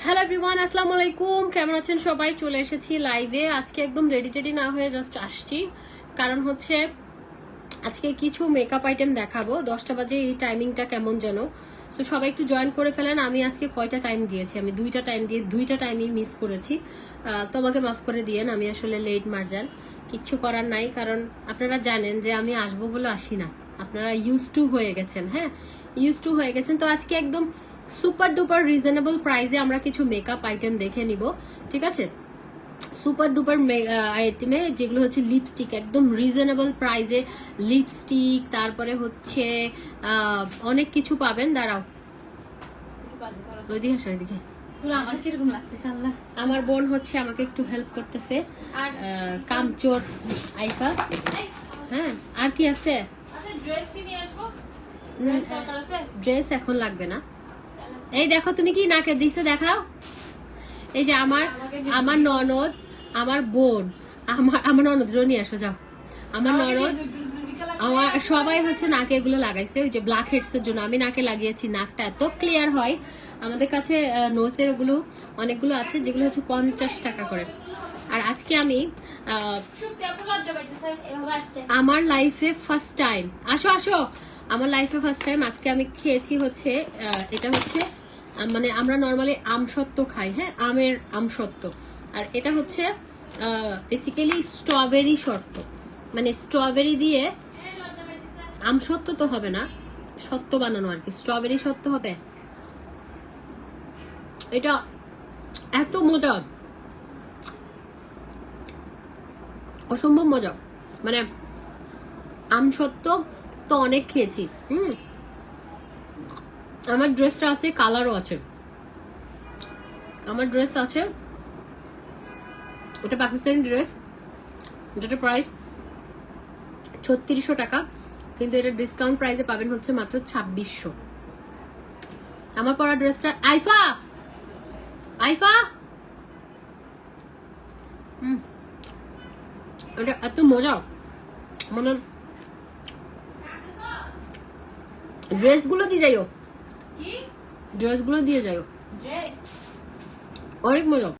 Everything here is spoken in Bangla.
হ্যালো এভরিওয়ান, আসসালামু আলাইকুম। কেমন আছেন সবাই? চলে এসেছি লাইভে। আজকে একদম রেডি টেডি না হয়ে জাস্ট আসছি, কারণ হচ্ছে আজকে কিছু মেকআপ আইটেম দেখাবো। 10টা বাজে, এই টাইমিংটা কেমন যেন। তো সবাই একটু জয়েন করে ফেলেন। আমি আজকে কয়টা টাইম দিয়েছি? আমি দুইটা টাইম দিয়ে দুইটা টাইমই মিস করেছি। তোমাকে মাফ করে দিয়েন, আমি আসলে লেট মার্জান, কিচ্ছু করার নাই। কারণ আপনারা জানেন যে আমি আসবো বলে আসি না, আপনারা ইউজ টু হয়ে গেছেন। হ্যাঁ, ইউজ টু হয়ে গেছেন। তো আজকে একদম সুপার ডুপার রিজনেবল প্রাইসে আমরা কিছু মেকআপ আইটেম দেখে নিব, ঠিক আছে? সুপার ডুপার আইটেমে যেগুলো হচ্ছে লিপস্টিক, একদম রিজনেবল প্রাইসে লিপস্টিক, তারপরে হচ্ছে অনেক কিছু পাবেন। দাঁড়াও, ওইদিকে আসো, ওইদিকে। আমার কিরকম লাগতেছে আল্লাহ। আমার বোন হচ্ছে আমাকে একটু হেল্প করতেছে, আর কামচোর আইফা। হ্যাঁ, আর কি আছে? ড্রেস কি নিয়ে আসবো? ড্রেস এখন লাগবে না। এই দেখো, তুমি কি নাকে দিছে দেখাও। এই যে আমার ননদ, আমার বোন, আমার ননদ নিয়ে আসো, যাও। আমার ননদ, আমার সবাই হচ্ছে নাকে এগুলো লাগাইছে, ওই যে ব্ল্যাক হেডস এর জন্য। আমি নাকে লাগিয়েছি, নাকটা এত ক্লিয়ার হয়। আমাদের কাছে নোজের ওগুলো অনেকগুলো আছে, যেগুলো হচ্ছে 50 টাকা করে। আর আজকে আমি আমার লাইফে ফার্স্ট টাইম, আসো আসো, আমার লাইফে ফার্স্ট টাইম আজকে আমি খেয়েছি হচ্ছে এটা হচ্ছে মানে আমরা নর্মালি আমসত্ত্ব খাই, হ্যাঁ, আমের আমসত্ত্ব। আর এটা হচ্ছে বেসিক্যালি স্ট্রবেরি সত্ত্ব, মানে স্ট্রবেরি দিয়ে আমসত্ত্ব তো হবে না, সত্ত্ব বানানো আর কি, স্ট্রবেরি সত্ত্ব হবে। এটা এত মজা, অসম্ভব মজা। মানে আমসত্ত্ব তো অনেক খেয়েছি। আমার ড্রেসটা আছে, কালারও আছে। আমার ড্রেস আছে, এটা পাকিস্তানি ড্রেস, যেটা প্রাইস 3600 টাকা, কিন্তু এটা ডিসকাউন্ট প্রাইসে পাবেন হচ্ছে মাত্র 2600। আমার পরা ড্রেসটা, আইফা আইফা, এটা এত মজা, মানে ড্রেসগুলো দিয়ে যাইও, ড্রেসগুলো দিয়ে যাইও, অনেক মজা।